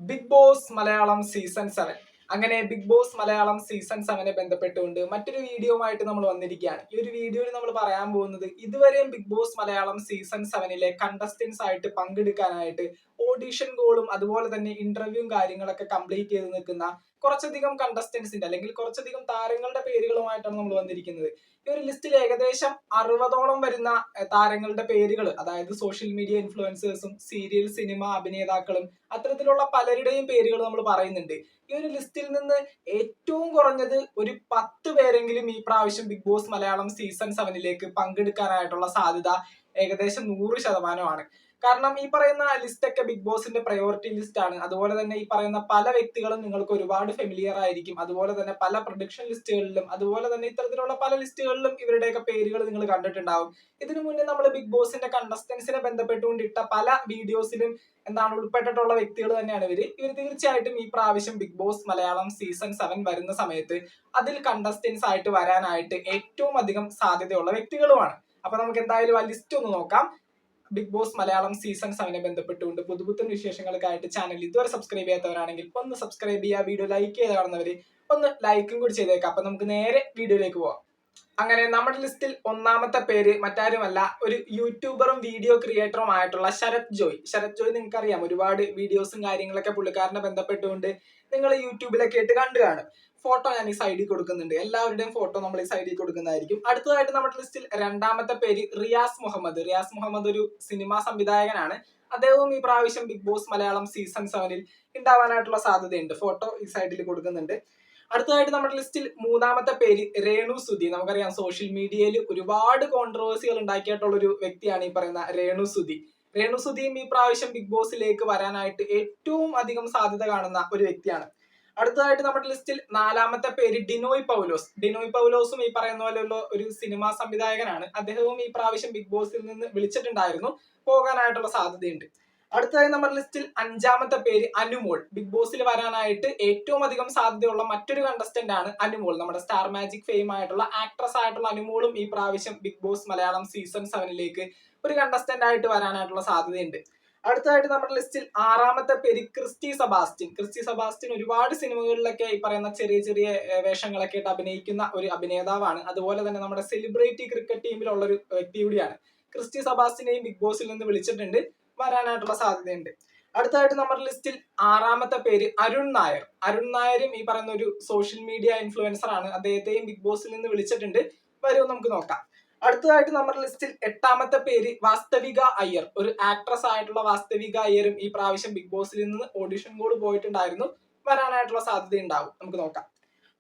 Big Boss Malayalam season 7. അങ്ങനെ big Boss Malayalam season 7 ബന്ധപ്പെട്ടുകൊണ്ട് മറ്റൊരു വീഡിയോയുമായിട്ട് നമ്മൾ വന്നിരിക്കുകയാണ്. ഈ ഒരു വീഡിയോയിൽ നമ്മൾ പറയാൻ പോകുന്നത് ഇതുവരെയും Bigg Boss Malayalam season 7 contestants ആയിട്ട് പങ്കെടുക്കാനായിട്ട് ഓഡീഷൻ കോളും അതുപോലെ തന്നെ ഇന്റർവ്യൂവും കാര്യങ്ങളൊക്കെ കംപ്ലീറ്റ് ചെയ്ത് നിൽക്കുന്ന കുറച്ചധികം കണ്ടസ്റ്റൻസിന്റെ അല്ലെങ്കിൽ കുറച്ചധികം താരങ്ങളുടെ പേരുകളുമായിട്ടാണ് നമ്മൾ വന്നിരിക്കുന്നത്. ഈ ഒരു ലിസ്റ്റിൽ ഏകദേശം 60ഓളം വരുന്ന താരങ്ങളുടെ പേരുകൾ, അതായത് സോഷ്യൽ മീഡിയ ഇൻഫ്ലുവൻസേഴ്സും സീരിയൽ സിനിമ അഭിനേതാക്കളും അത്തരത്തിലുള്ള പലരുടെയും പേരുകൾ നമ്മൾ പറയുന്നുണ്ട്. ഈ ഒരു ലിസ്റ്റിൽ നിന്ന് ഏറ്റവും കുറഞ്ഞത് ഒരു 10 പേരെങ്കിലും ഈ പ്രാവശ്യം ബിഗ് ബോസ് മലയാളം സീസൺ 7 പങ്കെടുക്കാനായിട്ടുള്ള സാധ്യത ഏകദേശം 100%. കാരണം ഈ പറയുന്ന ലിസ്റ്റ് ഒക്കെ ബിഗ് ബോസിന്റെ പ്രയോറിറ്റി ലിസ്റ്റ് ആണ്. അതുപോലെ തന്നെ ഈ പറയുന്ന പല വ്യക്തികളും നിങ്ങൾക്ക് ഒരുപാട് ഫെമിലിയർ ആയിരിക്കും. അതുപോലെ തന്നെ പല പ്രൊഡിക്ഷൻ ലിസ്റ്റുകളിലും അതുപോലെ തന്നെ ഇത്തരത്തിലുള്ള പല ലിസ്റ്റുകളിലും ഇവരുടെയൊക്കെ പേരുകൾ നിങ്ങൾ കണ്ടിട്ടുണ്ടാവും. ഇതിനു മുന്നേ നമ്മൾ ബിഗ് ബോസിന്റെ കണ്ടസ്റ്റൻസിനെ ബന്ധപ്പെട്ടുകൊണ്ടിട്ട പല വീഡിയോസിലും ഉൾപ്പെട്ടിട്ടുള്ള വ്യക്തികൾ തന്നെയാണ് ഇവർ തീർച്ചയായിട്ടും ഈ പ്രാവശ്യം ബിഗ് ബോസ് മലയാളം സീസൺ 7 വരുന്ന സമയത്ത് അതിൽ കണ്ടസ്റ്റൻസ് ആയിട്ട് വരാനായിട്ട് ഏറ്റവും അധികം സാധ്യതയുള്ള വ്യക്തികളുമാണ്. അപ്പൊ നമുക്ക് എന്തായാലും ആ ലിസ്റ്റ് ഒന്ന് നോക്കാം. ബിഗ് ബോസ് മലയാളം സീസൺ 7 ബന്ധപ്പെട്ടുകൊണ്ട് പുതുപുത്തൻ വിശേഷങ്ങൾക്കായിട്ട് ചാനൽ ഇതുവരെ സബ്സ്ക്രൈബ് ചെയ്യാത്തവരാണെങ്കിൽ ഒന്ന് സബ്സ്ക്രൈബ് ചെയ്യുക. വീഡിയോ ലൈക്ക് ചെയ്ത് കാണുന്നവര് ഒന്ന് ലൈക്കും കൂടി ചെയ്തേക്കാം. അപ്പൊ നമുക്ക് നേരെ വീഡിയോയിലേക്ക് പോവാം. അങ്ങനെ നമ്മുടെ ലിസ്റ്റിൽ ഒന്നാമത്തെ പേര് മറ്റാരുമല്ല, ഒരു യൂട്യൂബറും വീഡിയോ ക്രിയേറ്ററും ആയിട്ടുള്ള ശരത് ജോയ്. ശരത് ജോയ് നിങ്ങൾക്കറിയാം, ഒരുപാട് വീഡിയോസും കാര്യങ്ങളൊക്കെ പുള്ളിക്കാരനെ ബന്ധപ്പെട്ടുകൊണ്ട് നിങ്ങൾ യൂട്യൂബിലൊക്കെ ആയിട്ട് കണ്ടു കാണും. ഫോട്ടോ ഞാൻ ഈ സൈഡിൽ കൊടുക്കുന്നുണ്ട്. എല്ലാവരുടെയും ഫോട്ടോ നമ്മൾ ഈ സൈഡിൽ കൊടുക്കുന്നതായിരിക്കും. അടുത്തതായിട്ട് നമ്മുടെ ലിസ്റ്റിൽ രണ്ടാമത്തെ പേര് റിയാസ് മുഹമ്മദ്. റിയാസ് മുഹമ്മദ് ഒരു സിനിമാ സംവിധായകനാണ്. അദ്ദേഹവും ഈ പ്രാവശ്യം ബിഗ് ബോസ് മലയാളം സീസൺ 7 ഉണ്ടാവാനായിട്ടുള്ള സാധ്യതയുണ്ട്. ഫോട്ടോ ഈ സൈഡിൽ കൊടുക്കുന്നുണ്ട്. അടുത്തതായിട്ട് നമ്മുടെ ലിസ്റ്റിൽ മൂന്നാമത്തെ പേര് രേണു സുധി. നമുക്കറിയാം, സോഷ്യൽ മീഡിയയിൽ ഒരുപാട് കോൺട്രവേഴ്സികൾ ഉണ്ടാക്കിയിട്ടുള്ള ഒരു വ്യക്തിയാണ് ഈ പറയുന്ന രേണു സുധി. രേണു സുധിയും ഈ പ്രാവശ്യം ബിഗ് ബോസിലേക്ക് വരാനായിട്ട് ഏറ്റവും അധികം സാധ്യത കാണുന്ന ഒരു വ്യക്തിയാണ്. അടുത്തതായിട്ട് നമ്മുടെ ലിസ്റ്റിൽ നാലാമത്തെ പേര് ഡിനോയ് പൗലോസ്. ഡിനോയ് പൗലോസും ഈ പറയുന്ന പോലെയുള്ള ഒരു സിനിമാ സംവിധായകനാണ്. അദ്ദേഹവും ഈ പ്രാവശ്യം ബിഗ് ബോസിൽ നിന്ന് വിളിച്ചിട്ടുണ്ടായിരുന്നു, പോകാനായിട്ടുള്ള സാധ്യതയുണ്ട്. അടുത്തതായി നമ്മുടെ ലിസ്റ്റിൽ അഞ്ചാമത്തെ പേര് അനുമോൾ. ബിഗ് ബോസിൽ വരാനായിട്ട് ഏറ്റവും അധികം സാധ്യതയുള്ള മറ്റൊരു കണ്ടസ്റ്റന്റ് ആണ് അനുമോൾ. നമ്മുടെ സ്റ്റാർ മാജിക് ഫെയിം ആയിട്ടുള്ള ആക്ട്രസ് ആയിട്ടുള്ള അനുമോളും ഈ പ്രാവശ്യം ബിഗ് ബോസ് മലയാളം സീസൺ 7 ഒരു കണ്ടസ്റ്റന്റ് ആയിട്ട് വരാനായിട്ടുള്ള സാധ്യതയുണ്ട്. അടുത്തതായിട്ട് നമ്മുടെ ലിസ്റ്റിൽ ആറാമത്തെ പേര് ക്രിസ്റ്റി സെബാസ്റ്റ്യൻ. ക്രിസ്റ്റി സെബാസ്റ്റ്യൻ ഒരുപാട് സിനിമകളിലൊക്കെ ഈ പറയുന്ന ചെറിയ ചെറിയ വേഷങ്ങളൊക്കെ ആയിട്ട് അഭിനയിക്കുന്ന ഒരു അഭിനേതാവാണ്. അതുപോലെ തന്നെ നമ്മുടെ സെലിബ്രിറ്റി ക്രിക്കറ്റ് ടീമിലുള്ള ഒരു വ്യക്തി കൂടിയാണ്. ക്രിസ്റ്റി സെബാസ്റ്റ്യനെയും ബിഗ് ബോസിൽ നിന്ന് വിളിച്ചിട്ടുണ്ട്, വരാനായിട്ടുള്ള സാധ്യതയുണ്ട്. അടുത്തതായിട്ട് നമ്മുടെ ലിസ്റ്റിൽ ആറാമത്തെ പേര് അരുൺ നായർ. അരുൺ നായരും ഈ പറയുന്ന ഒരു സോഷ്യൽ മീഡിയ ഇൻഫ്ലുവൻസർ ആണ്. അദ്ദേഹത്തെയും ബിഗ് ബോസിൽ നിന്ന് വിളിച്ചിട്ടുണ്ട്, വരുമെന്ന് നമുക്ക് നോക്കാം. അടുത്തതായിട്ട് നമ്മുടെ ലിസ്റ്റിൽ എട്ടാമത്തെ പേര് വാസ്തവിക അയ്യർ. ഒരു ആക്ട്രസ് ആയിട്ടുള്ള വാസ്തവിക അയ്യരും ഈ പ്രാവശ്യം ബിഗ് ബോസിൽ നിന്ന് ഓഡിഷൻ കോൾ പോയിട്ടുണ്ടായിരുന്നു, വരാനായിട്ടുള്ള സാധ്യത ഉണ്ടാവും, നമുക്ക് നോക്കാം.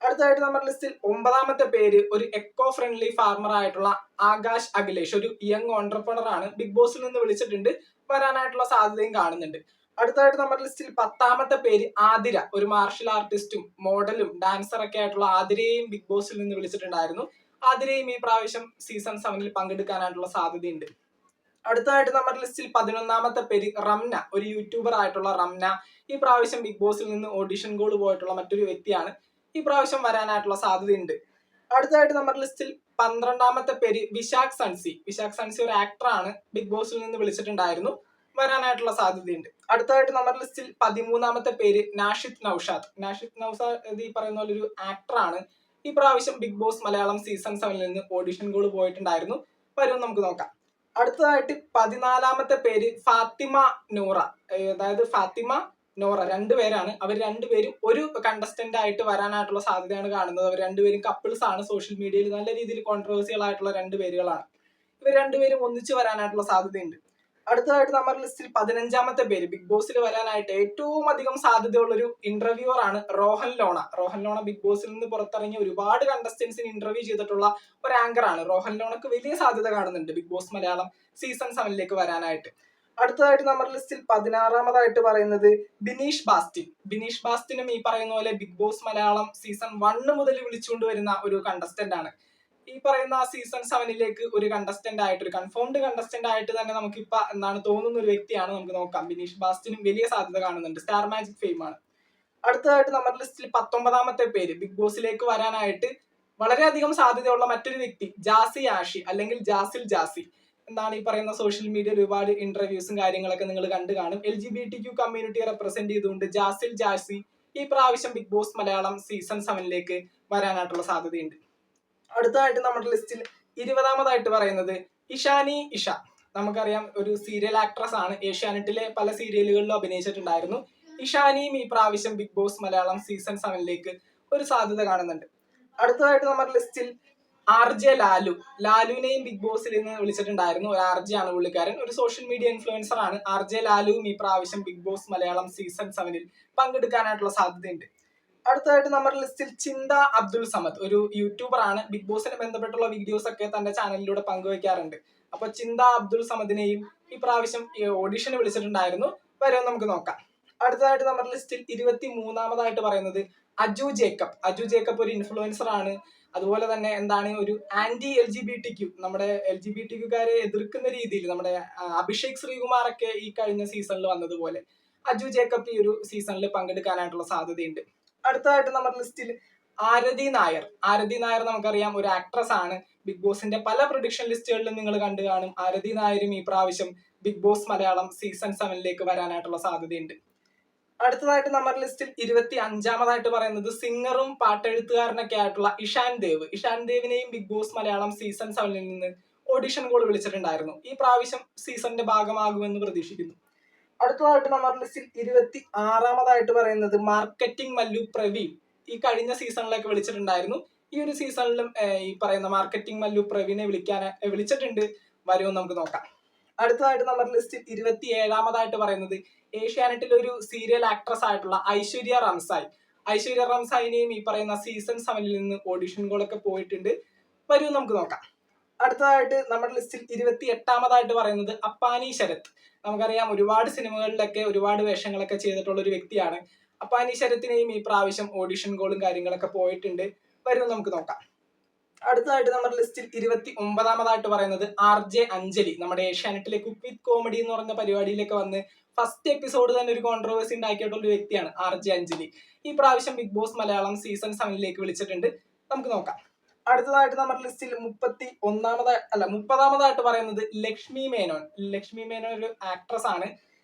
അടുത്തതായിട്ട് നമ്മുടെ ലിസ്റ്റിൽ ഒമ്പതാമത്തെ പേര് ഒരു എക്കോ ഫ്രണ്ട്ലി ഫാർമർ ആയിട്ടുള്ള ആകാശ് അഖിലേഷ്. ഒരു യങ് ഓൺട്രപ്രണർ ആണ്, ബിഗ് ബോസിൽ നിന്ന് വിളിച്ചിട്ടുണ്ട്, വരാനായിട്ടുള്ള സാധ്യതയും കാണുന്നുണ്ട്. അടുത്തതായിട്ട് നമ്മുടെ ലിസ്റ്റിൽ പത്താമത്തെ പേര് ആതിര. ഒരു മാർഷൽ ആർട്ടിസ്റ്റും മോഡലും ഡാൻസറൊക്കെ ആയിട്ടുള്ള ആതിരയെയും ബിഗ് ബോസിൽ നിന്ന് വിളിച്ചിട്ടുണ്ടായിരുന്നു. ആതിരയും ഈ പ്രാവശ്യം സീസൺ 7 പങ്കെടുക്കാനായിട്ടുള്ള സാധ്യതയുണ്ട്. അടുത്തതായിട്ട് നമ്മുടെ ലിസ്റ്റിൽ 11ാമത്തെ പേര് റംന. ഒരു യൂട്യൂബർ ആയിട്ടുള്ള റംന ഈ പ്രാവശ്യം ബിഗ് ബോസിൽ നിന്ന് ഓഡിഷൻ കോൾ പോയിട്ടുള്ള മറ്റൊരു വ്യക്തിയാണ്, ഈ പ്രാവശ്യം വരാനായിട്ടുള്ള സാധ്യതയുണ്ട്. അടുത്തതായിട്ട് നമ്മുടെ ലിസ്റ്റിൽ 12ാമത്തെ പേര് വിശാഖ് സൻസി. വിശാഖ് സൻസി ഒരു ആക്ടറാണ്, ബിഗ് ബോസിൽ നിന്ന് വിളിച്ചിട്ടുണ്ടായിരുന്നു, വരാനായിട്ടുള്ള സാധ്യതയുണ്ട്. അടുത്തതായിട്ട് നമ്മുടെ ലിസ്റ്റിൽ 13ാമത്തെ പേര് നാഷിദ് നൌഷാദ്. നാഷിദ് നൌഷാദ് ഈ പറയുന്ന പോലെ ഒരു ആക്ടറാണ്, ഈ പ്രാവശ്യം ബിഗ് ബോസ് മലയാളം സീസൺ 7 നിന്ന് ഓഡിഷൻ കോൾ പോയിട്ടുണ്ടായിരുന്നു, വരും, നമുക്ക് നോക്കാം. അടുത്തതായിട്ട് 14ാമത്തെ പേര് ഫാത്തിമ നോറ. അതായത് ഫാത്തിമ നോറ രണ്ടുപേരാണ്. അവർ രണ്ടുപേരും ഒരു കണ്ടസ്റ്റന്റ് ആയിട്ട് വരാനായിട്ടുള്ള സാധ്യതയാണ് കാണുന്നത്. അവർ രണ്ടുപേരും കപ്പിൾസ് ആണ്. സോഷ്യൽ മീഡിയയിൽ നല്ല രീതിയിൽ കോൺട്രവേഴ്സിയൽ ആയിട്ടുള്ള രണ്ടുപേരുകളാണ്. ഇവർ രണ്ടുപേരും ഒന്നിച്ച് വരാനായിട്ടുള്ള സാധ്യതയുണ്ട്. അടുത്തതായിട്ട് നമ്മുടെ ലിസ്റ്റിൽ 15ാമത്തെ പേര് ബിഗ് ബോസിൽ വരാനായിട്ട് ഏറ്റവും അധികം സാധ്യതയുള്ള ഒരു ഇന്റർവ്യൂവർ ആണ് റോഹൻ ലോണ. റോഹൻ ലോണ ബിഗ് ബോസിൽ നിന്ന് പുറത്തിറങ്ങിയ ഒരുപാട് കണ്ടസ്റ്റൻസിന് ഇന്റർവ്യൂ ചെയ്തിട്ടുള്ള ഒരു ആങ്കർ ആണ്. റോഹൻ ലോണക്ക് വലിയ സാധ്യത കാണുന്നുണ്ട് ബിഗ് ബോസ് മലയാളം സീസൺ 7 വരാനായിട്ട്. അടുത്തതായിട്ട് നമ്മുടെ ലിസ്റ്റിൽ 16ാമതായിട്ട് പറയുന്നത് ബിനീഷ് ബാസ്റ്റിൻ. ബിനീഷ് ബാസ്റ്റിനും ഈ പറയുന്ന പോലെ ബിഗ് ബോസ് മലയാളം സീസൺ 1 മുതൽ വിളിച്ചുകൊണ്ട് വരുന്ന ഒരു കണ്ടസ്റ്റന്റ് ആണ്. ഈ പറയുന്ന സീസൺ 7 ഒരു കണ്ടസ്റ്റന്റ് ആയിട്ട്, ഒരു കൺഫേംഡ് കണ്ടസ്റ്റന്റ് ആയിട്ട് തന്നെ നമുക്കിപ്പോ തോന്നുന്ന ഒരു വ്യക്തിയാണ്, നമുക്ക് നോക്കാം. ബിനീഷ് ബാസ്റ്റിനും വലിയ സാധ്യത കാണുന്നുണ്ട്, സ്റ്റാർ മാജിക് ഫെയിം ആണ്. അടുത്തതായിട്ട് നമ്മുടെ ലിസ്റ്റിൽ 19ാമത്തെ പേര് ബിഗ് ബോസിലേക്ക് വരാനായിട്ട് വളരെയധികം സാധ്യതയുള്ള മറ്റൊരു വ്യക്തി ജാസി ആഷി അല്ലെങ്കിൽ ജാസിൽ ജാസി. എന്താണ് ഈ പറയുന്ന സോഷ്യൽ മീഡിയ ഒരുപാട് ഇന്റർവ്യൂസും കാര്യങ്ങളൊക്കെ നിങ്ങൾ കണ്ടു കാണും. LGBT കമ്മ്യൂണിറ്റിയെ റെപ്രസെന്റ് ചെയ്തുകൊണ്ട് ജാസിൽ ജാസി ഈ പ്രാവശ്യം ബിഗ് ബോസ് മലയാളം സീസൺ 7 വരാനായിട്ടുള്ള സാധ്യതയുണ്ട്. അടുത്തതായിട്ട് നമ്മുടെ ലിസ്റ്റിൽ 20ാമതായിട്ട് പറയുന്നത് ഇഷാനി ഇഷ. നമുക്കറിയാം, ഒരു സീരിയൽ ആക്ട്രസ് ആണ്. ഏഷ്യാനെറ്റിലെ പല സീരിയലുകളിലും അഭിനയിച്ചിട്ടുണ്ടായിരുന്നു. ഇഷാനിയും ഈ പ്രാവശ്യം ബിഗ് ബോസ് മലയാളം സീസൺ 7 ഒരു സാധ്യത കാണുന്നുണ്ട്. അടുത്തതായിട്ട് നമ്മുടെ ലിസ്റ്റിൽ RJ ലാലുവിനെയും ബിഗ് ബോസിൽ നിന്ന് വിളിച്ചിട്ടുണ്ടായിരുന്നു. ഒരു RJ ആണ് പുള്ളിക്കാരൻ, ഒരു സോഷ്യൽ മീഡിയ ഇൻഫ്ലുവൻസർ ആണ്. RJ ലാലുവും ഈ പ്രാവശ്യം ബിഗ് ബോസ് മലയാളം സീസൺ 7 പങ്കെടുക്കാനായിട്ടുള്ള സാധ്യതയുണ്ട്. അടുത്തതായിട്ട് നമ്മുടെ ലിസ്റ്റിൽ ചിന്ത അബ്ദുൾ സമദ്, ഒരു യൂട്യൂബർ ആണ്. ബിഗ് ബോസിനെ ബന്ധപ്പെട്ടുള്ള വീഡിയോസ് ഒക്കെ തന്റെ ചാനലിലൂടെ പങ്കുവയ്ക്കാറുണ്ട്. അപ്പൊ ചിന്ത അബ്ദുൾ സമദിനെയും ഈ പ്രാവശ്യം ഓഡിഷന് വിളിച്ചിട്ടുണ്ടായിരുന്നു. വരും നമുക്ക് നോക്കാം. അടുത്തതായിട്ട് നമ്മുടെ ലിസ്റ്റിൽ 23ാമതായിട്ട് പറയുന്നത് അജു ജേക്കബ് ഒരു ഇൻഫ്ലുവൻസർ ആണ്. അതുപോലെ തന്നെ എന്താണ്, ഒരു ആന്റി LGBT നമ്മുടെ LGBTക്കാരെ എതിർക്കുന്ന രീതിയിൽ നമ്മുടെ അഭിഷേക് ശ്രീകുമാറൊക്കെ ഈ കഴിഞ്ഞ സീസണിൽ വന്നതുപോലെ അജു ജേക്കബ് ഈ ഒരു സീസണിൽ പങ്കെടുക്കാനായിട്ടുള്ള സാധ്യതയുണ്ട്. അടുത്തതായിട്ട് നമ്മുടെ ലിസ്റ്റിൽ ആരതി നായർ നമുക്കറിയാം, ഒരു ആക്ട്രസ് ആണ്. ബിഗ് ബോസിന്റെ പല പ്രൊഡിക്ഷൻ ലിസ്റ്റുകളിലും നിങ്ങൾ കണ്ടു കാണും. ആരതി നായരും ഈ പ്രാവശ്യം ബിഗ് ബോസ് മലയാളം സീസൺ 7 വരാനായിട്ടുള്ള സാധ്യതയുണ്ട്. അടുത്തതായിട്ട് നമ്മുടെ ലിസ്റ്റിൽ 25ാമതായിട്ട് പറയുന്നത് സിംഗറും പാട്ടെഴുത്തുകാരനൊക്കെ ആയിട്ടുള്ള ഇഷാൻ ദേവിനെയും ബിഗ് ബോസ് മലയാളം സീസൺ 7 നിന്ന് ഓഡിഷൻ കോൾ വിളിച്ചിട്ടുണ്ടായിരുന്നു. ഈ പ്രാവശ്യം സീസണിന്റെ ഭാഗമാകുമെന്ന് പ്രതീക്ഷിക്കുന്നു. അടുത്തതായിട്ട് നമ്മുടെ ലിസ്റ്റിൽ 26ാമതായിട്ട് പറയുന്നത് മാർക്കറ്റിംഗ് മല്ലു പ്രവീൺ. ഈ കഴിഞ്ഞ സീസണിലേക്ക് വിളിച്ചിട്ടുണ്ടായിരുന്നു. ഈ ഒരു സീസണിലും ഈ പറയുന്ന മാർക്കറ്റിംഗ് മല്ലു പ്രവീണെ വിളിച്ചിട്ടുണ്ട്. വരുമെന്ന് നമുക്ക് നോക്കാം. അടുത്തതായിട്ട് നമ്മുടെ ലിസ്റ്റിൽ 27ാമതായിട്ട് പറയുന്നത് ഏഷ്യാനെറ്റിൽ ഒരു സീരിയൽ ആക്ട്രസ് ആയിട്ടുള്ള ഐശ്വര്യ റംസായിനെയും ഈ പറയുന്ന സീസൺ 7 നിന്ന് ഓഡിഷൻ കോളൊക്കെ പോയിട്ടുണ്ട്. വരും നമുക്ക് നോക്കാം. അടുത്തതായിട്ട് നമ്മുടെ ലിസ്റ്റിൽ 28ാമതായിട്ട് പറയുന്നത് അപ്പാനി ശരത്. നമുക്കറിയാം, ഒരുപാട് സിനിമകളിലൊക്കെ ഒരുപാട് വേഷങ്ങളൊക്കെ ചെയ്തിട്ടുള്ള ഒരു വ്യക്തിയാണ്. അപ്പാനി ശരത്തിനെയും ഈ പ്രാവശ്യം ഓഡിഷൻ കോളും കാര്യങ്ങളൊക്കെ പോയിട്ടുണ്ട്. വരും നമുക്ക് നോക്കാം. അടുത്തതായിട്ട് നമ്മുടെ ലിസ്റ്റിൽ 29ാമതായിട്ട് പറയുന്നത് RJ അഞ്ജലി. നമ്മുടെ ഏഷ്യാനെറ്റിലെ കുക്ക് വിത്ത് കോമഡി എന്ന് പറയുന്ന പരിപാടിയിലേക്ക് വന്ന് ഫസ്റ്റ് എപ്പിസോഡ് തന്നെ ഒരു കോൺട്രവേഴ്സി ഉണ്ടാക്കിയിട്ടുള്ള ഒരു വ്യക്തിയാണ് RJ അഞ്ജലി. ഈ പ്രാവശ്യം ബിഗ് ബോസ് മലയാളം സീസൺ 7 വിളിച്ചിട്ടുണ്ട്. നമുക്ക് നോക്കാം. അടുത്തതായിട്ട് നമ്മുടെ ലിസ്റ്റിൽ 30ാമതായിട്ട് പറയുന്നത് ലക്ഷ്മി മേനോൻ ഒരു ആക്ട്രസ് ആണ്.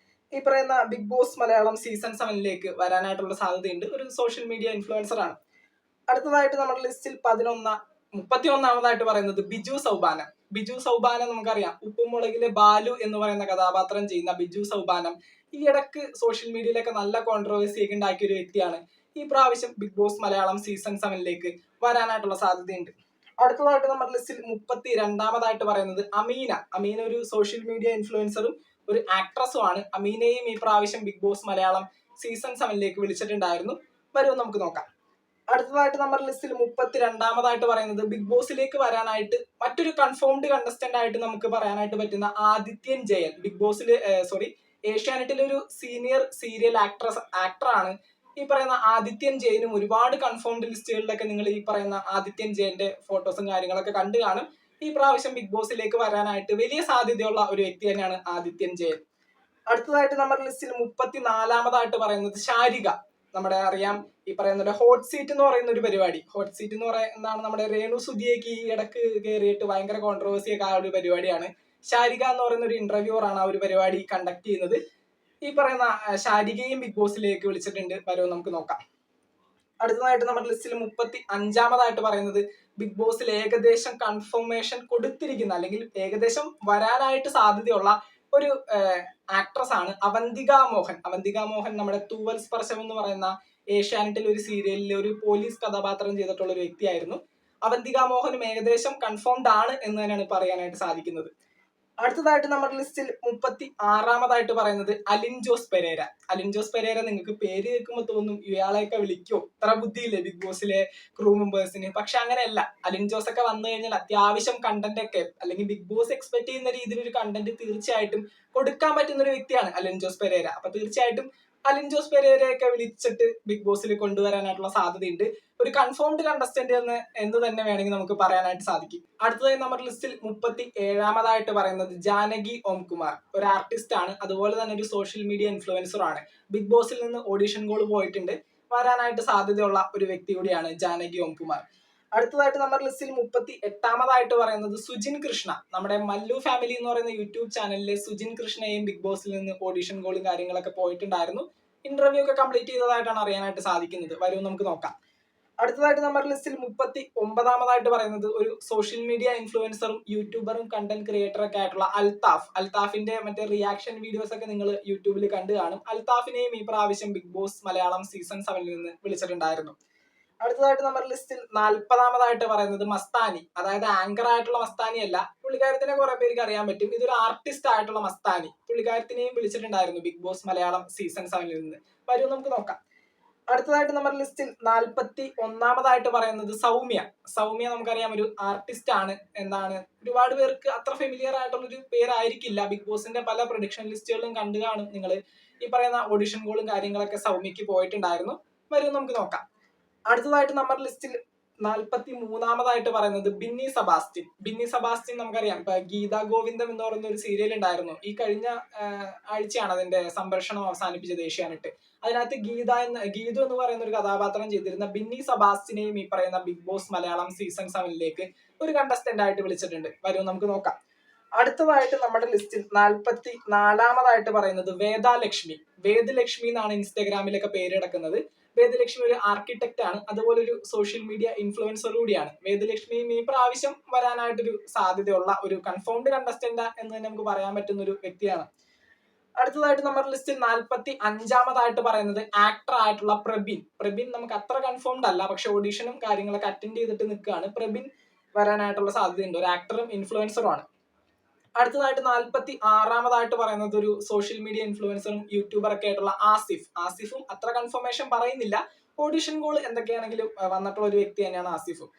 ഈ പറയുന്ന ബിഗ് ബോസ് മലയാളം സീസൺ 7 വരാനായിട്ടുള്ള സാധ്യതയുണ്ട്. ഒരു സോഷ്യൽ മീഡിയ ഇൻഫ്ലുവൻസർ ആണ്. അടുത്തതായിട്ട് നമ്മുടെ ലിസ്റ്റിൽ 31ാമതായിട്ട് പറയുന്നത് ബിജു സൗബാന നമുക്കറിയാം, ഉപ്പുമുളകിലെ ബാലു എന്ന് പറയുന്ന കഥാപാത്രം ചെയ്യുന്ന ബിജു സൗബാനം ഈ ഇടക്ക് സോഷ്യൽ മീഡിയയിലൊക്കെ നല്ല കോൺട്രവേഴ്സി ഒക്കെ ഉണ്ടാക്കിയ ഒരു വ്യക്തിയാണ്. ഈ പ്രാവശ്യം ബിഗ് ബോസ് മലയാളം സീസൺ 7 വരാനായിട്ടുള്ള സാധ്യതയുണ്ട്. അടുത്തതായിട്ട് നമ്മുടെ ലിസ്റ്റിൽ 32ാമതായിട്ട് പറയുന്നത് അമീന ഒരു സോഷ്യൽ മീഡിയ ഇൻഫ്ലുവൻസറും ഒരു ആക്ട്രസും ആണ്. അമീനയും ഈ പ്രാവശ്യം ബിഗ് ബോസ് മലയാളം സീസൺ 7 വിളിച്ചിട്ടുണ്ടായിരുന്നു. വരും നമുക്ക് നോക്കാം. അടുത്തതായിട്ട് നമ്മുടെ ലിസ്റ്റിൽ 32ാമതായിട്ട് പറയുന്നത് ബിഗ് ബോസിലേക്ക് വരാനായിട്ട് മറ്റൊരു കൺഫേംഡ് കണ്ടസ്റ്റന്റ് ആയിട്ട് നമുക്ക് പറയാനായിട്ട് പറ്റുന്ന ആദിത്യൻ ജയൻ. ബിഗ് ബോസിൽ ഏഷ്യാനെറ്റിലെ ഒരു സീനിയർ സീരിയൽ ആക്ടറാണ്. ഈ പറയുന്ന ആദിത്യൻ ജയനും ഒരുപാട് കൺഫേംഡ് ലിസ്റ്റുകളിലൊക്കെ നിങ്ങൾ ഈ പറയുന്ന ആദിത്യൻ ജയന്റെ ഫോട്ടോസും കാര്യങ്ങളൊക്കെ കണ്ടു കാണും. ഈ പ്രാവശ്യം ബിഗ് ബോസിലേക്ക് വരാനായിട്ട് വലിയ സാധ്യതയുള്ള ഒരു വ്യക്തി തന്നെയാണ് ആദിത്യൻ ജയൻ. അടുത്തതായിട്ട് നമ്മുടെ ലിസ്റ്റിൽ 34ാമതായിട്ട് പറയുന്നത് ശാരിക. നമ്മുടെ അറിയാം, ഈ പറയുന്ന ഹോട്ട് സീറ്റ് എന്ന് പറയുന്ന ഒരു പരിപാടി. ഹോട്ട് സീറ്റ് എന്ന് പറയുന്നതാണ് നമ്മുടെ രേണു സുധിയേക്ക് ഈ ഇടക്ക് കയറിയിട്ട് ഭയങ്കര കോൺട്രവേഴ്സി ഒക്കെ ആ ഒരു പരിപാടിയാണ്. ശാരിക എന്ന് പറയുന്ന ഒരു ഇന്റർവ്യൂവർ ആണ് ആ ഒരു പരിപാടി കണ്ടക്ട് ചെയ്യുന്നത്. ഈ പറയുന്ന ശാരികയും ബിഗ് ബോസിലേക്ക് വിളിച്ചിട്ടുണ്ട്. വരും നമുക്ക് നോക്കാം. അടുത്തതായിട്ട് നമ്മുടെ ലിസ്റ്റിൽ 35ാമതായിട്ട് പറയുന്നത് ബിഗ് ബോസിൽ ഏകദേശം കൺഫർമേഷൻ കൊടുത്തിരിക്കുന്ന അല്ലെങ്കിൽ ഏകദേശം വരാനായിട്ട് സാധ്യതയുള്ള ഒരു ആക്ട്രസ് ആണ് അവന്തിക മോഹൻ. നമ്മുടെ തൂവൽ സ്പർശം എന്ന് പറയുന്ന ഏഷ്യാനെറ്റിൽ ഒരു സീരിയലിൽ ഒരു പോലീസ് കഥാപാത്രം ചെയ്തിട്ടുള്ള ഒരു വ്യക്തിയായിരുന്നു. അവന്തിക മോഹനും ഏകദേശം കൺഫേംഡ് ആണ് എന്ന് തന്നെയാണ് പറയാനായിട്ട് സാധിക്കുന്നത്. അടുത്തതായിട്ട് നമ്മുടെ ലിസ്റ്റിൽ 36ാമതായിട്ട് പറയുന്നത് അലിൻ ജോസ് പെരേര. നിങ്ങൾക്ക് പേര് കേൾക്കുമ്പോൾ തോന്നും ഇയാളെയൊക്കെ വിളിക്കോ, ഇത്ര ബുദ്ധിയില്ലേ ബിഗ് ബോസിലെ ക്രൂ മെമ്പേഴ്സിന്. പക്ഷെ അങ്ങനെയല്ല. അലിൻ ജോസ് ഒക്കെ വന്നു കഴിഞ്ഞാൽ അത്യാവശ്യം കണ്ടന്റ് ഒക്കെ അല്ലെങ്കിൽ ബിഗ് ബോസ് എക്സ്പെക്ട് ചെയ്യുന്ന രീതിയിൽ ഒരു കണ്ടന്റ് തീർച്ചയായിട്ടും കൊടുക്കാൻ പറ്റുന്ന ഒരു വ്യക്തിയാണ് അലിൻ ജോസ് പെരേര. അപ്പൊ തീർച്ചയായിട്ടും അലിൻ ജോസ് പെരേരയൊക്കെ വിളിച്ചിട്ട് ബിഗ് ബോസിൽ കൊണ്ടുവരാനായിട്ടുള്ള സാധ്യതയുണ്ട്. ഒരു കൺഫേംഡ് കണ്ടസ്റ്റന്റ് എന്ന് തന്നെ വേണമെങ്കിൽ നമുക്ക് പറയാനായിട്ട് സാധിക്കും. അടുത്തതായി നമ്മുടെ ലിസ്റ്റിൽ 37ാമതായിട്ട് പറയുന്നത് ജാനകി ഓംകുമാർ. ഒരു ആർട്ടിസ്റ്റ് ആണ്, അതുപോലെ തന്നെ ഒരു സോഷ്യൽ മീഡിയ ഇൻഫ്ലുവൻസർ ആണ്. ബിഗ് ബോസിൽ നിന്ന് ഓഡിഷൻ കോൾ പോയിട്ടുണ്ട്. വരാനായിട്ട് സാധ്യതയുള്ള ഒരു വ്യക്തി കൂടിയാണ് ജാനകി ഓംകുമാർ. അടുത്തതായിട്ട് നമ്മുടെ ലിസ്റ്റിൽ 38-ാമതായിട്ട് പറയുന്നത് സുജിൻ കൃഷ്ണ. നമ്മുടെ മല്ലു ഫാമിലി എന്ന് പറയുന്ന യൂട്യൂബ് ചാനലിലെ സുജിൻ കൃഷ്ണയും ബിഗ് ബോസിൽ നിന്ന് ഓഡിഷൻ കോളും കാര്യങ്ങളൊക്കെ പോയിട്ടുണ്ടായിരുന്നു. ഇന്റർവ്യൂ ഒക്കെ കംപ്ലീറ്റ് ചെയ്തതായിട്ടാണ് അറിയാനായിട്ട് സാധിക്കുന്നത്. വരും നമുക്ക് നോക്കാം. അടുത്തതായിട്ട് നമ്മുടെ ലിസ്റ്റിൽ 39-ാമതായിട്ട് പറയുന്നത് ഒരു സോഷ്യൽ മീഡിയ ഇൻഫ്ലുവൻസറും യൂട്യൂബറും കണ്ടന്റ് ക്രിയേറ്ററൊക്കെ ആയിട്ടുള്ള അൽത്താഫിന്റെ മറ്റേ റിയാക്ഷൻ വീഡിയോസ് ഒക്കെ നിങ്ങൾ യൂട്യൂബിൽ കണ്ടു കാണും. അൽത്താഫിനെയും ഈ പ്രാവശ്യം ബിഗ് ബോസ് മലയാളം സീസൺ 7 നിന്ന് വിളിച്ചിട്ടുണ്ടായിരുന്നു. അടുത്തതായിട്ട് നമ്മുടെ ലിസ്റ്റിൽ 40-ാമതായിട്ട് പറയുന്നത് മസ്താനി. അതായത് ആങ്കർ ആയിട്ടുള്ള മസ്താനി അല്ല, പുള്ളിക്കാരത്തിനെ കുറെ പേർക്ക് അറിയാൻ പറ്റും. ഇതൊരു ആർട്ടിസ്റ്റ് ആയിട്ടുള്ള മസ്താനി. പുള്ളിക്കാരത്തിനെയും വിളിച്ചിട്ടുണ്ടായിരുന്നു ബിഗ് ബോസ് മലയാളം സീസൺ 7 നിന്ന്. വരും നമുക്ക് നോക്കാം. അടുത്തതായിട്ട് നമ്മുടെ ലിസ്റ്റിൽ 41-ാമതായിട്ട് പറയുന്നത് സൗമ്യ നമുക്കറിയാം, ഒരു ആർട്ടിസ്റ്റ് ആണ്. എന്താണ്, ഒരുപാട് പേർക്ക് അത്ര ഫെമിലിയർ ആയിട്ടുള്ള ഒരു പേരായിരിക്കില്ല. ബിഗ് ബോസിന്റെ പല പ്രൊഡിക്ഷൻ ലിസ്റ്റുകളും കണ്ടു കാണും നിങ്ങൾ. ഈ പറയുന്ന ഓഡിഷൻ കോളും കാര്യങ്ങളൊക്കെ സൗമ്യക്ക് പോയിട്ടുണ്ടായിരുന്നു. വരും നമുക്ക് നോക്കാം. അടുത്തതായിട്ട് നമ്മുടെ ലിസ്റ്റിൽ 43-ാമതായിട്ട് പറയുന്നത് ബിന്നി സെബാസ്റ്റ്യൻ നമുക്കറിയാം. ഇപ്പൊ ഗീതാ ഗോവിന്ദം എന്ന് പറയുന്ന ഒരു സീരിയൽ ഉണ്ടായിരുന്നു. ഈ കഴിഞ്ഞ ആഴ്ചയാണ് അതിന്റെ സംപ്രേഷണം അവസാനിപ്പിച്ചത് ഏഷ്യാനെറ്റ്. അതിനകത്ത് ഗീതു എന്ന് പറയുന്ന ഒരു കഥാപാത്രം ചെയ്തിരുന്ന ബിന്നി സെബാസ്റ്റ്യനെയും ഈ പറയുന്ന ബിഗ് ബോസ് മലയാളം സീസൺ 7 ഒരു കണ്ടസ്റ്റന്റ് ആയിട്ട് വിളിച്ചിട്ടുണ്ട്. വരും നമുക്ക് നോക്കാം. അടുത്തതായിട്ട് നമ്മുടെ ലിസ്റ്റിൽ 44-ാമതായിട്ട് പറയുന്നത് വേദലക്ഷ്മി എന്നാണ് ഇൻസ്റ്റാഗ്രാമിലൊക്കെ പേര് കിടക്കുന്നത്. വേദലക്ഷ്മി ഒരു ആർക്കിടെക്ട് ആണ്, അതുപോലെ ഒരു സോഷ്യൽ മീഡിയ ഇൻഫ്ലുവൻസർ കൂടിയാണ്. വേദലക്ഷ്മിയും ഈ പ്രാവശ്യം വരാനായിട്ടൊരു സാധ്യതയുള്ള ഒരു കൺഫേംഡ് കണ്ടസ്റ്റന്റ് എന്ന് തന്നെ നമുക്ക് പറയാൻ പറ്റുന്ന ഒരു വ്യക്തിയാണ്. അടുത്തതായിട്ട് നമ്മുടെ ലിസ്റ്റിൽ 45-ാമതായിട്ട് പറയുന്നത് ആക്ടർ ആയിട്ടുള്ള പ്രബിൻ നമുക്ക് അത്ര കൺഫേംഡ് അല്ല, പക്ഷെ ഓഡീഷനും കാര്യങ്ങളൊക്കെ അറ്റൻഡ് ചെയ്തിട്ട് നിൽക്കുകയാണ്. പ്രബിൻ വരാനായിട്ടുള്ള സാധ്യതയുണ്ട്. ഒരു ആക്ടറും ഇൻഫ്ലുവൻസറും ആണ്. അടുത്തതായിട്ട് 46-ാമതായിട്ട് പറയുന്നത് ഒരു സോഷ്യൽ മീഡിയ ഇൻഫ്ലുവൻസറും യൂട്യൂബറൊക്കെ ആയിട്ടുള്ള ആസിഫും അത്ര കൺഫർമേഷൻ പറയുന്നില്ല. ഓഡിഷൻ കോൾ എന്തൊക്കെയാണെങ്കിലും വന്നിട്ടുള്ള ഒരു വ്യക്തി തന്നെയാണ് ആസിഫും.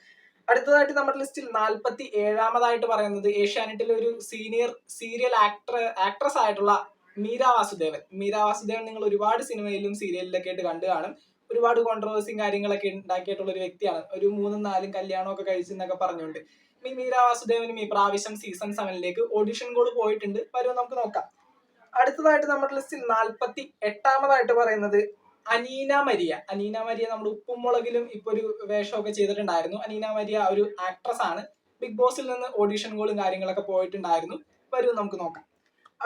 അടുത്തതായിട്ട് നമ്മുടെ ലിസ്റ്റിൽ 47-ാമതായിട്ട് പറയുന്നത് ഏഷ്യാനെറ്റിലെ ഒരു സീനിയർ സീരിയൽ ആക്ട്രസ് ആയിട്ടുള്ള മീര വാസുദേവൻ നിങ്ങൾ ഒരുപാട് സിനിമയിലും സീരിയലിലൊക്കെ ആയിട്ട് കണ്ടു കാണും. ഒരുപാട് കോൺട്രവേഴ്സിയും കാര്യങ്ങളൊക്കെ ഉണ്ടാക്കിയിട്ടുള്ള ഒരു വ്യക്തിയാണ്. ഒരു 3-4 കല്യാണമൊക്കെ കഴിച്ചെന്നൊക്കെ പറഞ്ഞുകൊണ്ട് മീര വാസുദേവനും ഈ പ്രാവശ്യം സീസൺ 7 ഓഡിഷൻ കോൾ പോയിട്ടുണ്ട്. വരും നമുക്ക് നോക്കാം. അടുത്തതായിട്ട് നമ്മുടെ ലിസ്റ്റിൽ 48-ാമതായിട്ട് പറയുന്നത് അനീന മരിയ നമ്മുടെ ഉപ്പും മുളകിലും ഇപ്പൊ ഒരു വേഷമൊക്കെ ചെയ്തിട്ടുണ്ടായിരുന്നു. അനീന മരിയ ഒരു ആക്ട്രസ് ആണ്. ബിഗ് ബോസിൽ നിന്ന് ഓഡിഷൻ കോളും കാര്യങ്ങളൊക്കെ പോയിട്ടുണ്ടായിരുന്നു. വരും നമുക്ക് നോക്കാം.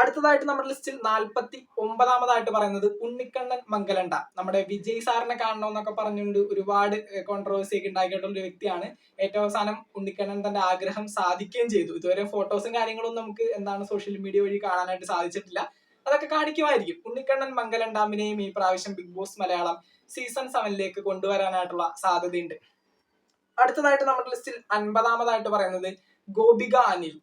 അടുത്തതായിട്ട് നമ്മുടെ ലിസ്റ്റിൽ 49-ാമതായിട്ട് പറയുന്നത് ഉണ്ണിക്കണ്ണൻ മംഗലണ്ട. നമ്മുടെ വിജയ് സാറിനെ കാണണമെന്നൊക്കെ പറഞ്ഞുകൊണ്ട് ഒരുപാട് കോൺട്രവേഴ്സി ഒക്കെ ഉണ്ടാക്കിയിട്ടുള്ള ഒരു വ്യക്തിയാണ്. ഏറ്റവും അവസാനം ഉണ്ണിക്കണ്ണൻ തന്റെ ആഗ്രഹം സാധിക്കുകയും ചെയ്തു. ഇതുവരെ ഫോട്ടോസും കാര്യങ്ങളും നമുക്ക് സോഷ്യൽ മീഡിയ വഴി കാണാനായിട്ട് സാധിച്ചിട്ടില്ല. അതൊക്കെ കാണിക്കുമായിരിക്കും. ഉണ്ണിക്കണ്ണൻ മംഗലണ്ടാമിനെയും ഈ പ്രാവശ്യം ബിഗ് ബോസ് മലയാളം സീസൺ 7 കൊണ്ടുവരാനായിട്ടുള്ള സാധ്യതയുണ്ട്. അടുത്തതായിട്ട് നമ്മുടെ ലിസ്റ്റിൽ 50-ാമതായിട്ട് പറയുന്നത് ഗോപിക അനിൽ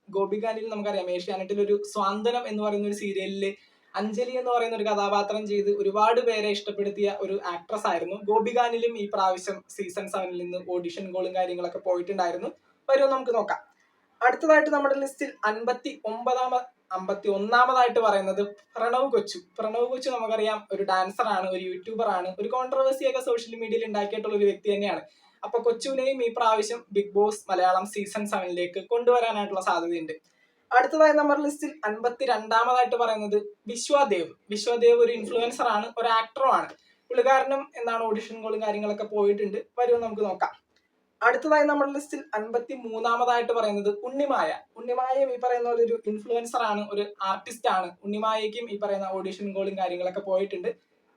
നമുക്കറിയാം, ഏഷ്യാനെറ്റിൽ ഒരു സ്വാന്തനം എന്ന് പറയുന്ന ഒരു സീരിയലില് അഞ്ജലി എന്ന് പറയുന്ന ഒരു കഥാപാത്രം ചെയ്ത് ഒരുപാട് പേരെ ഇഷ്ടപ്പെടുത്തിയ ഒരു ആക്ട്രസ് ആയിരുന്നു. ഗോപിക അനിലും ഈ പ്രാവശ്യം സീസൺ 7 നിന്ന് ഓഡിഷൻ കോളും കാര്യങ്ങളൊക്കെ പോയിട്ടുണ്ടായിരുന്നു. വരും നമുക്ക് നോക്കാം. അടുത്തതായിട്ട് നമ്മുടെ ലിസ്റ്റിൽ 51-ാമതായിട്ട് പറയുന്നത് പ്രണവ് കൊച്ചു നമുക്കറിയാം, ഒരു ഡാൻസർ ആണ്, ഒരു യൂട്യൂബർ ആണ്, ഒരു കോൺട്രവേഴ്സിയൊക്കെ സോഷ്യൽ മീഡിയയിൽ ഉണ്ടാക്കിയിട്ടുള്ള ഒരു വ്യക്തി തന്നെയാണ്. അപ്പൊ കൊച്ചുവിനെയും ഈ പ്രാവശ്യം ബിഗ് ബോസ് മലയാളം സീസൺ 7 കൊണ്ടുവരാനായിട്ടുള്ള സാധ്യതയുണ്ട്. അടുത്തതായി നമ്മുടെ ലിസ്റ്റിൽ 52-ാമതായിട്ട് പറയുന്നത് വിശ്വദേവ് ഒരു ഇൻഫ്ലുവൻസർ ആണ്, ഒരു ആക്ടറും ആണ്. പുള്ളിക്കാരനും ഓഡിഷൻ കോളും കാര്യങ്ങളൊക്കെ പോയിട്ടുണ്ട്. വരും നമുക്ക് നോക്കാം. അടുത്തതായി നമ്മുടെ ലിസ്റ്റിൽ 53-ാമതായിട്ട് പറയുന്നത് ഉണ്ണിമായയും ഈ പറയുന്ന പോലെ ഒരു ഇൻഫ്ലുവൻസർ ആണ്, ഒരു ആർട്ടിസ്റ്റ് ആണ്. ഉണ്ണിമായയ്ക്കും ഈ പറയുന്ന ഓഡിഷൻ കോളും കാര്യങ്ങളൊക്കെ പോയിട്ടുണ്ട്.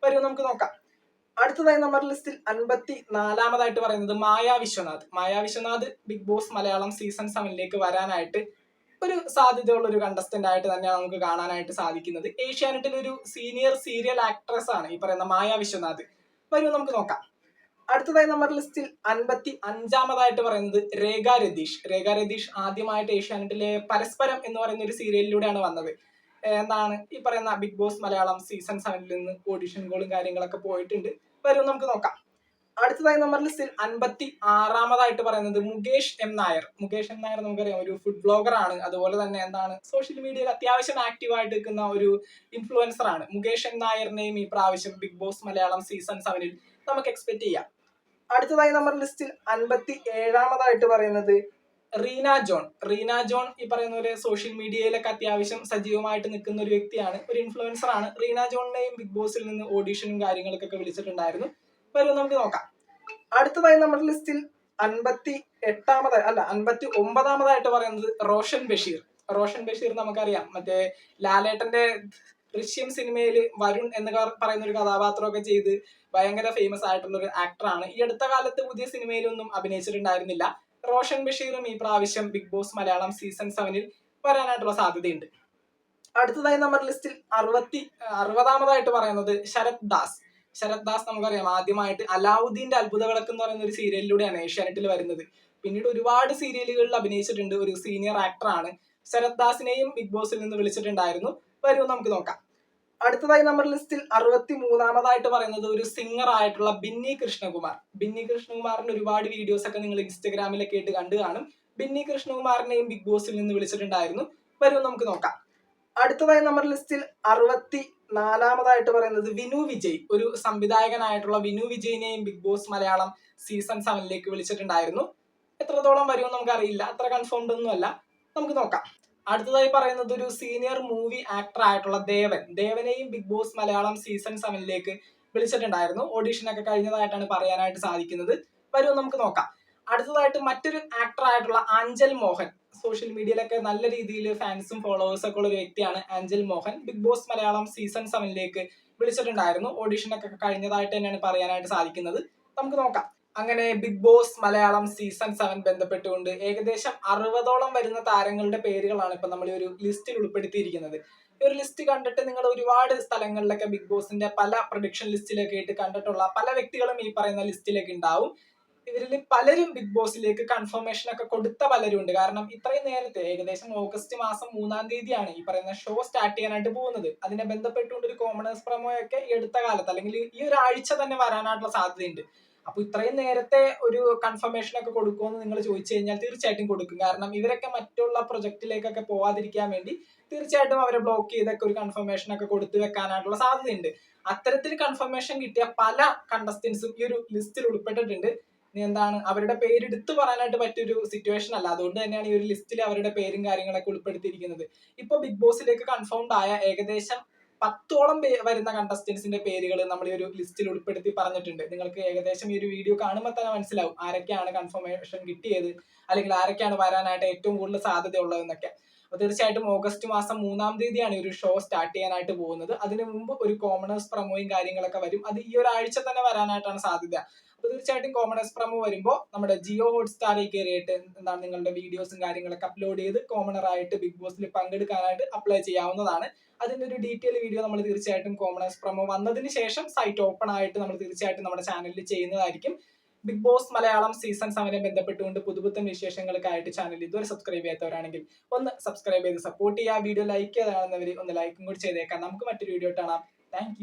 വരും നമുക്ക് നോക്കാം. അടുത്തതായി നമ്മുടെ ലിസ്റ്റിൽ 54-ാമതായിട്ട് പറയുന്നത് Maya Viswanath Big Boss Malayalam season 7 വരാനായിട്ട് ഒരു സാധ്യതയുള്ള ഒരു കണ്ടസ്റ്റന്റ് ആയിട്ട് തന്നെയാണ് നമുക്ക് കാണാനായിട്ട് സാധിക്കുന്നത്. ഏഷ്യാനെറ്റിൽ ഒരു സീനിയർ സീരിയൽ ആക്ട്രസ് ആണ് ഈ പറയുന്ന മായാ വിശ്വനാഥ്. വരും നമുക്ക് നോക്കാം. അടുത്തതായി നമ്മുടെ ലിസ്റ്റിൽ 55-ാമതായിട്ട് പറയുന്നത് രേഖ രതീഷ് ആദ്യമായിട്ട് ഏഷ്യാനെറ്റിലെ പരസ്പരം എന്ന് പറയുന്ന ഒരു സീരിയലിലൂടെയാണ് വന്നത്. ഈ പറയുന്ന ബിഗ് ബോസ് മലയാളം സീസൺ 7 നിന്ന് ഓഡിഷൻ കോളും കാര്യങ്ങളൊക്കെ പോയിട്ടുണ്ട്. വരും നമുക്ക് നോക്കാം. അടുത്തതായി നമ്മുടെ ലിസ്റ്റിൽ 56-ാമതായിട്ട് പറയുന്നത് മുകേഷ് എം നായർ നമുക്കറിയാം, ഒരു ഫുഡ് ബ്ലോഗർ ആണ്. അതുപോലെ തന്നെ സോഷ്യൽ മീഡിയയിൽ അത്യാവശ്യം ആക്റ്റീവ് ആയിട്ട് നിൽക്കുന്ന ഒരു ഇൻഫ്ലുവൻസർ ആണ്. മുകേഷ് എം നായറിനെയും ഈ പ്രാവശ്യം ബിഗ് ബോസ് മലയാളം സീസൺ 7 നമുക്ക് എക്സ്പെക്ട് ചെയ്യാം. അടുത്തതായി നമ്മുടെ ലിസ്റ്റിൽ 57-ാമതായിട്ട് പറയുന്നത് റീന ജോൺ ഈ പറയുന്ന പോലെ സോഷ്യൽ മീഡിയയിലൊക്കെ അത്യാവശ്യം സജീവമായിട്ട് നിൽക്കുന്ന ഒരു വ്യക്തിയാണ്, ഒരു ഇൻഫ്ലുവൻസർ ആണ്. റീന ജോണിനെയും ബിഗ് ബോസിൽ നിന്ന് ഓഡിഷനും കാര്യങ്ങൾക്കൊക്കെ വിളിച്ചിട്ടുണ്ടായിരുന്നു. വരും നമുക്ക് നോക്കാം. അടുത്തതായി നമ്മുടെ ലിസ്റ്റിൽ 59 പറയുന്നത് റോഷൻ ബഷീർ. റോഷൻ ബഷീർ നമുക്കറിയാം, മറ്റേ ലാലേട്ടന്റെ ദൃശ്യം സിനിമയിൽ വരുൺ എന്ന് പറയുന്ന ഒരു കഥാപാത്രമൊക്കെ ചെയ്ത് ഭയങ്കര ഫേമസ് ആയിട്ടുള്ള ഒരു ആക്ടറാണ്. ഈ അടുത്ത കാലത്ത് പുതിയ സിനിമയിലൊന്നും അഭിനയിച്ചിട്ടുണ്ടായിരുന്നില്ല. റോഷൻ ബഷീറും ഈ പ്രാവശ്യം ബിഗ് ബോസ് മലയാളം സീസൺ 7 വരാനായിട്ടുള്ള സാധ്യതയുണ്ട്. അടുത്തതായി നമ്മുടെ ലിസ്റ്റിൽ 60ാമതായിട്ട് പറയുന്നത് ശരത് ദാസ്. ശരത് ദാസ് നമുക്കറിയാം, ആദ്യമായിട്ട് അലാവുദ്ദീന്റെ അത്ഭുത വിളക്ക് എന്ന് പറയുന്ന ഒരു സീരിയലിലൂടെയാണ് ഏഷ്യാനെറ്റിൽ വരുന്നത്. പിന്നീട് ഒരുപാട് സീരിയലുകളിൽ അഭിനയിച്ചിട്ടുണ്ട്. ഒരു സീനിയർ ആക്ടറാണ്. ശരത് ദാസിനെയും ബിഗ് ബോസിൽ നിന്ന് വിളിച്ചിട്ടുണ്ടായിരുന്നു. വരും, നമുക്ക് നോക്കാം. അടുത്തതായി നമ്മുടെ ലിസ്റ്റിൽ 63ാമതായിട്ട് പറയുന്നത് ഒരു സിംഗർ ആയിട്ടുള്ള ബിന്നി കൃഷ്ണകുമാർ. ബിന്നി കൃഷ്ണകുമാറിന്റെ ഒരുപാട് വീഡിയോസ് ഒക്കെ നിങ്ങൾ ഇൻസ്റ്റഗ്രാമിലൊക്കെ ആയിട്ട് കണ്ടു കാണും. ബിന്നി കൃഷ്ണകുമാറിനെയും ബിഗ് ബോസിൽ നിന്ന് വിളിച്ചിട്ടുണ്ടായിരുന്നു. വരും, നമുക്ക് നോക്കാം. അടുത്തതായി നമ്മുടെ ലിസ്റ്റിൽ 64ാമതായിട്ട് പറയുന്നത് വിനു വിജയ്. ഒരു സംവിധായകനായിട്ടുള്ള വിനു വിജയിനെയും ബിഗ് ബോസ് മലയാളം സീസൺ 7 വിളിച്ചിട്ടുണ്ടായിരുന്നു. എത്രത്തോളം വരുമെന്ന് നമുക്കറിയില്ല, അത്ര കൺഫേംഡ് ഒന്നും അല്ല, നമുക്ക് നോക്കാം. അടുത്തതായി പറയുന്നത് ഒരു സീനിയർ മൂവി ആക്ടർ ആയിട്ടുള്ള ദേവനെയും ബിഗ് ബോസ് മലയാളം സീസൺ 7 വിളിച്ചിട്ടുണ്ടായിരുന്നു. ഓഡീഷനൊക്കെ കഴിഞ്ഞതായിട്ടാണ് പറയാനായിട്ട് സാധിക്കുന്നത്. വരും, നമുക്ക് നോക്കാം. അടുത്തതായിട്ട് മറ്റൊരു ആക്ടർ ആയിട്ടുള്ള ആഞ്ചൽ മോഹൻ. സോഷ്യൽ മീഡിയയിലൊക്കെ നല്ല രീതിയിൽ ഫാൻസും ഫോളോവേഴ്സും ഒക്കെ ഉള്ള ഒരു വ്യക്തിയാണ് Anchal Mohan. Bigg Boss Malayalam season 7 വിളിച്ചിട്ടുണ്ടായിരുന്നു. ഓഡീഷനൊക്കെ കഴിഞ്ഞതായിട്ട് തന്നെയാണ് പറയാനായിട്ട് സാധിക്കുന്നത്. നമുക്ക് നോക്കാം. അങ്ങനെ ബിഗ് ബോസ് മലയാളം സീസൺ 7 ബന്ധപ്പെട്ടുകൊണ്ട് ഏകദേശം 60ഓളം വരുന്ന താരങ്ങളുടെ പേരുകളാണ് ഇപ്പൊ നമ്മൾ ഒരു ലിസ്റ്റിൽ ഉൾപ്പെടുത്തിയിരിക്കുന്നത്. ഈ ഒരു ലിസ്റ്റ് കണ്ടിട്ട് നിങ്ങൾ ഒരുപാട് സ്ഥലങ്ങളിലൊക്കെ ബിഗ് ബോസിന്റെ പല പ്രൊഡിക്ഷൻ ലിസ്റ്റിലൊക്കെ ആയിട്ട് കണ്ടിട്ടുള്ള പല വ്യക്തികളും ഈ പറയുന്ന ലിസ്റ്റിലേക്ക് ഉണ്ടാവും. ഇവരിൽ പലരും ബിഗ് ബോസിലേക്ക് കൺഫർമേഷൻ ഒക്കെ കൊടുത്ത പലരും ഉണ്ട്. കാരണം ഇത്രയും നേരത്തെ, ഏകദേശം ഓഗസ്റ്റ് മാസം 3-ാം തീയതിയാണ് ഈ പറയുന്ന ഷോ സ്റ്റാർട്ട് ചെയ്യാനായിട്ട് പോകുന്നത്. അതിനെ ബന്ധപ്പെട്ടുകൊണ്ട് ഒരു കോമണേഴ്സ് പ്രമോയൊക്കെ ഈ അടുത്ത കാലത്ത് അല്ലെങ്കിൽ ഈ ഒരു ആഴ്ച തന്നെ വരാനായിട്ടുള്ള സാധ്യതയുണ്ട്. അപ്പൊ ഇത്രയും നേരത്തെ ഒരു കൺഫർമേഷൻ ഒക്കെ കൊടുക്കുമെന്ന് നിങ്ങൾ ചോദിച്ചു കഴിഞ്ഞാൽ തീർച്ചയായിട്ടും കൊടുക്കും. കാരണം ഇവരൊക്കെ മറ്റുള്ള പ്രൊജക്റ്റിലേക്കൊക്കെ പോവാതിരിക്കാൻ വേണ്ടി തീർച്ചയായിട്ടും അവരെ ബ്ലോക്ക് ചെയ്തൊക്കെ ഒരു കൺഫർമേഷൻ ഒക്കെ കൊടുത്തു വെക്കാനായിട്ടുള്ള സാധ്യതയുണ്ട്. അത്തരത്തിൽ കൺഫർമേഷൻ കിട്ടിയ പല കണ്ടസ്റ്റൻസും ഈ ഒരു ലിസ്റ്റിൽ ഉൾപ്പെട്ടിട്ടുണ്ട്. ഇനി എന്താണ്, അവരുടെ പേര് എടുത്തു പറയാനായിട്ട് പറ്റിയൊരു സിറ്റുവേഷൻ അല്ല. അതുകൊണ്ട് തന്നെയാണ് ഈ ഒരു ലിസ്റ്റിൽ അവരുടെ പേരും കാര്യങ്ങളൊക്കെ ഉൾപ്പെടുത്തിയിരിക്കുന്നത്. ഇപ്പൊ ബിഗ് ബോസിലേക്ക് കൺഫേംഡ് ആയ ഏകദേശം 10ഓളം വരുന്ന കണ്ടസ്റ്റൻസിന്റെ പേരുകൾ നമ്മൾ ഈ ഒരു ലിസ്റ്റിൽ ഉൾപ്പെടുത്തി പറഞ്ഞിട്ടുണ്ട്. നിങ്ങൾക്ക് ഏകദേശം ഈ ഒരു വീഡിയോ കാണുമ്പോൾ തന്നെ മനസ്സിലാവും ആരൊക്കെയാണ് കൺഫർമേഷൻ കിട്ടിയത്, അല്ലെങ്കിൽ ആരൊക്കെയാണ് വരാനായിട്ട് ഏറ്റവും കൂടുതൽ സാധ്യത ഉള്ളതെന്നൊക്കെ. അപ്പൊ തീർച്ചയായിട്ടും ഓഗസ്റ്റ് മാസം 3-ാം തീയതിയാണ് ഈ ഒരു ഷോ സ്റ്റാർട്ട് ചെയ്യാനായിട്ട് പോകുന്നത്. അതിനു മുമ്പ് ഒരു കോമണേഴ്സ് പ്രമോയും കാര്യങ്ങളൊക്കെ വരും. അത് ഈ ഒരാഴ്ച തന്നെ വരാനായിട്ടാണ് സാധ്യത. അപ്പൊ തീർച്ചയായിട്ടും കോമണേഴ്സ് പ്രമോ വരുമ്പോൾ നമ്മുടെ ജിയോ ഹോട്ട്സ്റ്റാറിൽ കയറിയിട്ട് എന്താണ് നിങ്ങളുടെ വീഡിയോസും കാര്യങ്ങളൊക്കെ അപ്ലോഡ് ചെയ്ത് കോമണർ ആയിട്ട് ബിഗ് ബോസിൽ പങ്കെടുക്കാനായിട്ട് അപ്ലൈ ചെയ്യാവുന്നതാണ്. അതിന്റെ ഒരു ഡീറ്റെയിൽ വീഡിയോ നമ്മൾ തീർച്ചയായിട്ടും കോമണേഴ്സ് പ്രമോ വന്നതിന് ശേഷം സൈറ്റ് ഓപ്പൺ ആയിട്ട് നമ്മൾ തീർച്ചയായിട്ടും നമ്മുടെ ചാനലിൽ ചെയ്യുന്നതായിരിക്കും. ബിഗ് ബോസ് മലയാളം സീസൺ 7 ബന്ധപ്പെട്ടുകൊണ്ട് പുതുപുത്തൻ വിശേഷങ്ങൾക്കായിട്ട് ചാനൽ ഇതുവരെ സബ്സ്ക്രൈബ് ചെയ്യാത്തവരാണെങ്കിൽ ഒന്ന് സബ്സ്ക്രൈബ് ചെയ്ത് സപ്പോർട്ട് ചെയ്യുക. വീഡിയോ ലൈക്ക് ചെയ്താണെന്നവർ ഒന്ന് ലൈക്കും കൂടി ചെയ്തേക്കാം. നമുക്ക് മറ്റൊരു വീഡിയോ കാണാം. താങ്ക്